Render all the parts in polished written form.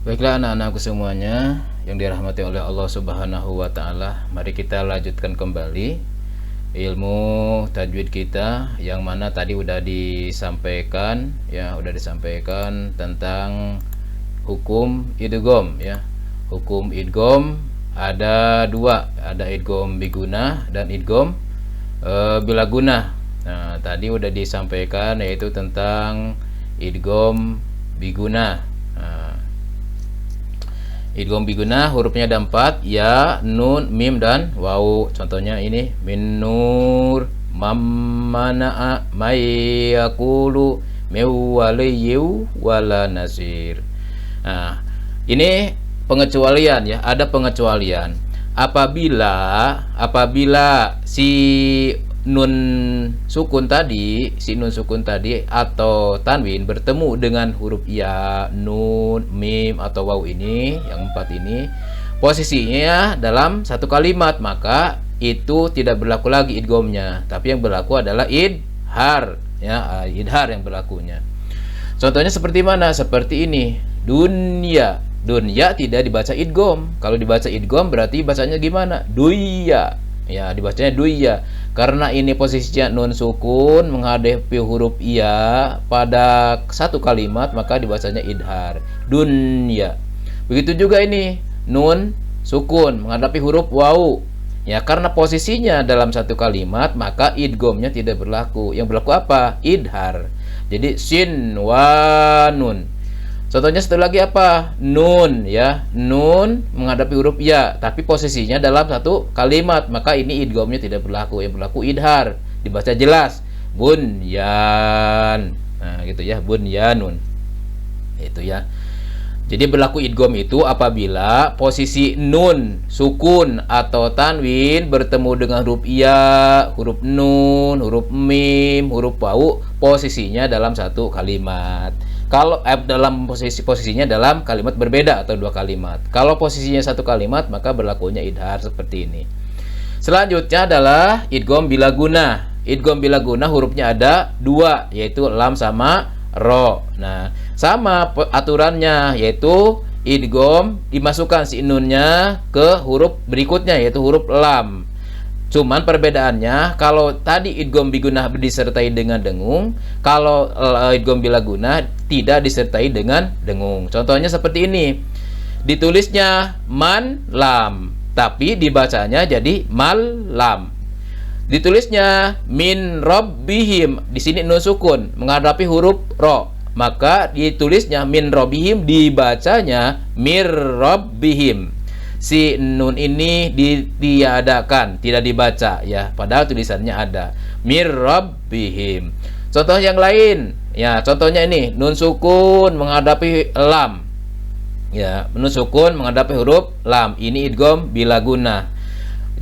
Baiklah anak-anakku semuanya yang dirahmati oleh Allah Subhanahu wa taala, mari kita lanjutkan kembali ilmu tajwid kita yang mana tadi udah disampaikan tentang hukum idgham ya. Hukum idgham ada dua, ada idgham bigunah dan idgham bila gunah. Nah, tadi udah disampaikan yaitu tentang idgham bigunah. Idgham bigunah hurufnya ada 4, ya, nun, mim, dan waw. Contohnya ini min nur mammana'a mayyakulu mewaliyu wala nasir. Nah, ini pengecualian ya, ada pengecualian. Apabila si nun sukun tadi, atau tanwin bertemu dengan huruf ya, nun, mim, atau waw ini, yang 4 ini, posisinya dalam satu kalimat, maka itu tidak berlaku lagi idghamnya, tapi yang berlaku adalah idhar ya, idhar yang berlakunya. Contohnya seperti mana? Seperti ini, dunya. Dunya tidak dibaca idgham. Kalau dibaca idgham berarti bacanya gimana? Duya. Ya, dibacanya duya. Karena ini posisinya nun sukun menghadapi huruf iya pada satu kalimat, maka dibacanya idhar. Dunya. Begitu juga ini nun sukun menghadapi huruf waw. Ya, karena posisinya dalam satu kalimat, maka idghamnya tidak berlaku. Yang berlaku apa? Idhar. Jadi sin wa nun. Contohnya satu lagi apa? Nun ya. Nun menghadapi huruf ya, tapi posisinya dalam satu kalimat, maka ini idghamnya tidak berlaku. Yang berlaku idhar. Dibaca jelas. Bunyan. Nah, gitu ya, bunyanun. Itu ya. Jadi berlaku idgham itu apabila posisi nun, sukun, atau tanwin bertemu dengan huruf ya, huruf nun, huruf mim, huruf waw, posisinya dalam satu kalimat. Kalau dalam posisinya dalam kalimat berbeda atau dua kalimat. Kalau posisinya satu kalimat, maka berlakunya idhar seperti ini. Selanjutnya adalah idgham bila gunah. Idgham bila gunah hurufnya ada dua, yaitu lam sama ro. Nah, sama aturannya, yaitu idgham dimasukkan si nunnya ke huruf berikutnya, yaitu huruf lam. Cuman perbedaannya, kalau tadi idgham bigunah disertai dengan dengung, kalau idgham bila gunah tidak disertai dengan dengung. Contohnya seperti ini. Ditulisnya man lam, tapi dibacanya jadi mal lam. Ditulisnya min rabbihim, di sini nun sukun menghadapi huruf ro, maka ditulisnya min rabbihim, dibacanya mir rabbihim. Si nun ini ditiadakan, tidak dibaca ya, padahal tulisannya ada mir rabbihim. Contoh yang lain ya, contohnya ini nun sukun menghadapi lam ya, nun sukun menghadapi huruf lam, ini idgham bila gunah.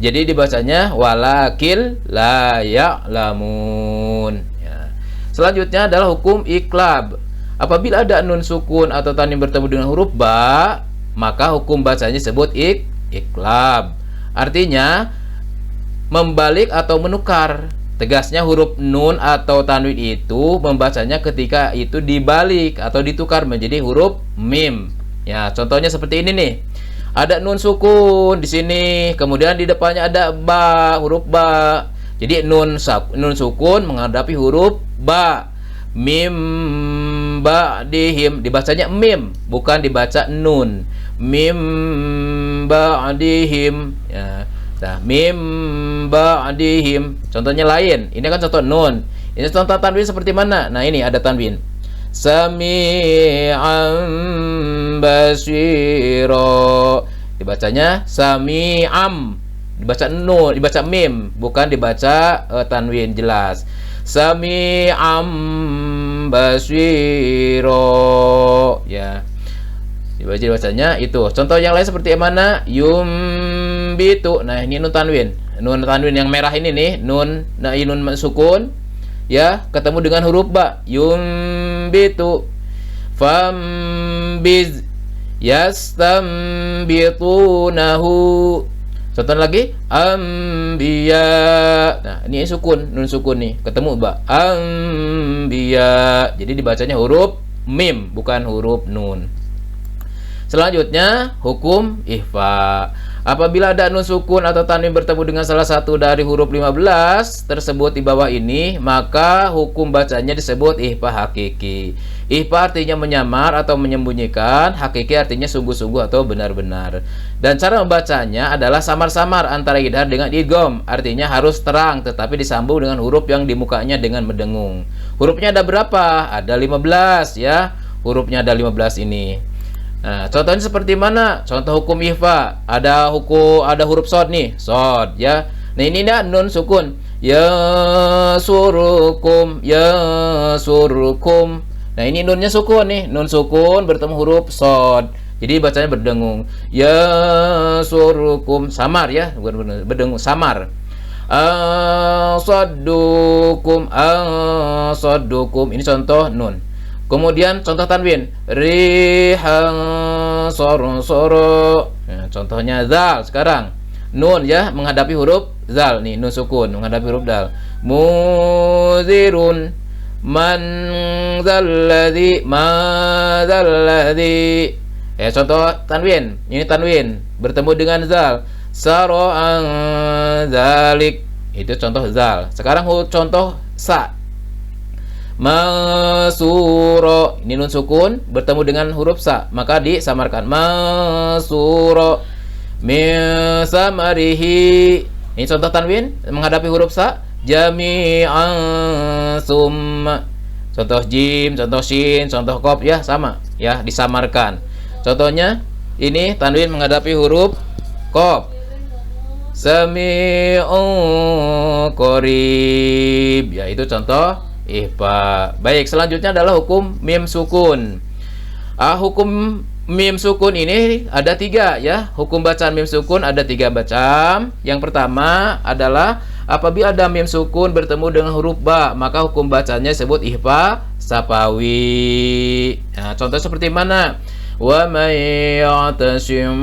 Jadi dibacanya walakil la ya'lamun ya. Selanjutnya adalah hukum iklab. Apabila ada nun sukun atau tanwin bertemu dengan huruf ba, maka hukum bacanya disebut iklab. Artinya membalik atau menukar. Tegasnya huruf nun atau tanwin itu membacanya ketika itu dibalik atau ditukar menjadi huruf mim. Ya, contohnya seperti ini nih. Ada nun sukun di sini, kemudian di depannya ada ba, huruf ba. Jadi nun sukun menghadapi huruf ba. Mim ba'dihim, dibacanya mim, bukan dibaca nun. Mim ba'dihim ya. Nah, mim ba'dihim. Contohnya lain. Ini kan contoh nun. Ini contoh tanwin seperti mana? Nah, ini ada tanwin. Sami'an basiro, dibacanya sami'am, dibaca nun, dibaca mim, bukan dibaca tanwin jelas. Sami'am basiro ya, dibacanya itu. Contoh yang lain seperti yang mana? Yumbitu. Nah, ini nun tanwin yang merah ini nih, nun, nah ini nun sukun ya, ketemu dengan huruf ba, yumbitu. Fambiz yastambitunahu. Contoh lagi, ambiya. Nah, ini sukun, nun sukun nih, ketemu ba, ambiya. Jadi dibacanya huruf mim, bukan huruf nun. Selanjutnya hukum ikhfa. Apabila ada nun sukun atau tanwin bertemu dengan salah satu dari huruf 15 tersebut di bawah ini, maka hukum bacanya disebut ikhfa hakiki. Ikhfa artinya menyamar atau menyembunyikan, hakiki artinya sungguh-sungguh atau benar-benar. Dan cara membacanya adalah samar-samar antara idhar dengan idgham, artinya harus terang tetapi disambung dengan huruf yang di mukanya dengan mendengung. Hurufnya ada berapa? Ada 15 ya. Hurufnya ada 15 ini. Nah, contohnya seperti mana? Contoh hukum ikhfa, ada huruf shad nih, shad ya. Nah, ini dah nun sukun. Ya surukum, ya surukum. Nah, ini nunnya sukun nih, nun sukun bertemu huruf shad. Jadi bacanya berdengung. Ya surukum, samar ya, bukan berdengung, samar. Asaddukum, asaddukum. Ini contoh nun. Kemudian contoh tanwin, rihan soro. Nah, contohnya zal sekarang. Nun ya menghadapi huruf zal nih, nun sukun menghadapi huruf dal. Muzirun man zalladzi ma zalladzi. Contoh tanwin. Ini tanwin bertemu dengan zal. Saro'an zalik. Itu contoh zal. Sekarang contoh sa. Masuro, ini nun sukun bertemu dengan huruf sa, maka disamarkan. Masuro min samarihi. Ini contoh tanwin menghadapi huruf sa. Jami'an summa. Contoh jim, contoh shin, contoh qaf ya sama ya, disamarkan. Contohnya ini tanwin menghadapi huruf qaf. Sami'un qarib. Ya, itu contoh ikhfa. Baik, selanjutnya adalah hukum mim sukun. Hukum mim sukun ini ada 3 ya. Hukum bacaan mim sukun ada 3 macam. Yang pertama adalah apabila ada mim sukun bertemu dengan huruf ba, maka hukum bacanya disebut ikhfa safawi. Nah, contoh seperti mana? Wa may ya'tasim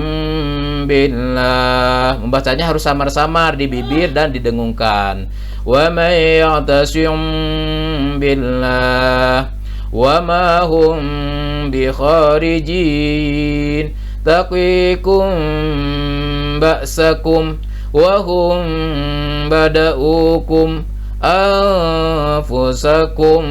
billah. Membacanya harus samar-samar di bibir dan didengungkan. Wa may ya'tasim billah wa ma hum bi kharijin taqikum ba'sakum wa hum bada'ukum anfusakum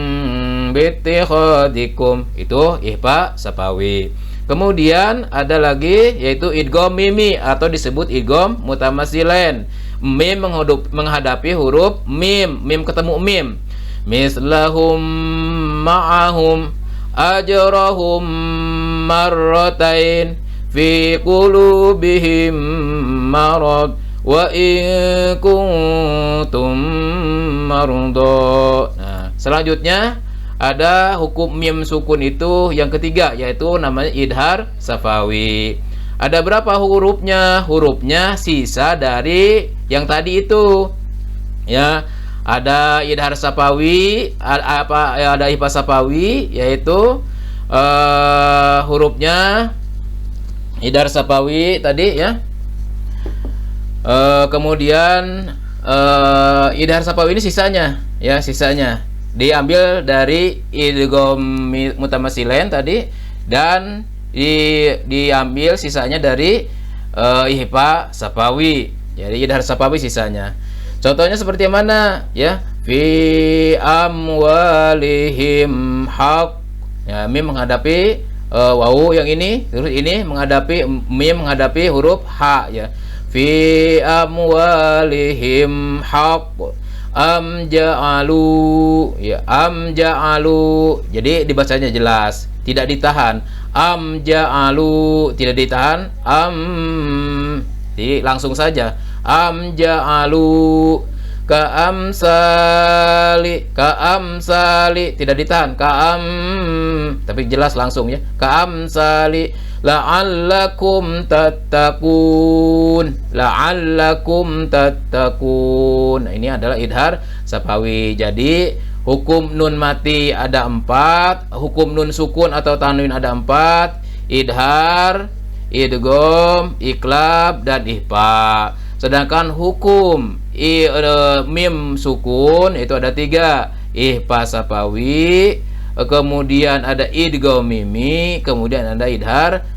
bittikhadikum. Itu ikhfa safawi. Kemudian ada lagi yaitu idgham mimi atau disebut idgham mutamatsilin. Mim menghadapi huruf mim, mim ketemu mim. Mislahum ma'ahum ajrahum marratain fi qulubihim marad wa in kuntum marda. Nah, selanjutnya ada hukum mim sukun itu yang ketiga, yaitu namanya idhar safawi. Ada berapa hurufnya? Hurufnya sisa dari yang tadi itu. Ya, ada idhar safawi, ada ikhfa safawi, yaitu hurufnya idhar safawi tadi ya. Kemudian idhar safawi ini sisanya, ya sisanya diambil dari idgham mutamatsilin tadi dan diambil sisanya dari ikhfa safawi. Jadi idhar safawi sisanya. Contohnya seperti mana ya? Fi amwalihim haq. Ya, mim menghadapi wawu yang ini, terus ini menghadapi mim menghadapi huruf ha ya. Fi amwalihim haq. Am ja'alu ya, am ja'alu. Jadi dibacanya jelas, tidak ditahan. Am ja'alu, tidak ditahan. Jadi langsung saja. Am ja'alu ka'amsali, ka'amsali, tidak ditahan. Tapi jelas langsung ya. Ka'amsali la'allakum tattaqun, la'allakum tattaqun. Nah, ini adalah idhar safawi. Jadi hukum nun mati ada 4, hukum nun sukun atau tanwin ada 4, idhar, idgham, iqlab, dan ikhfa. Sedangkan hukum mim sukun itu ada 3, ikhfa safawi, kemudian ada idgham mimi, kemudian ada idhar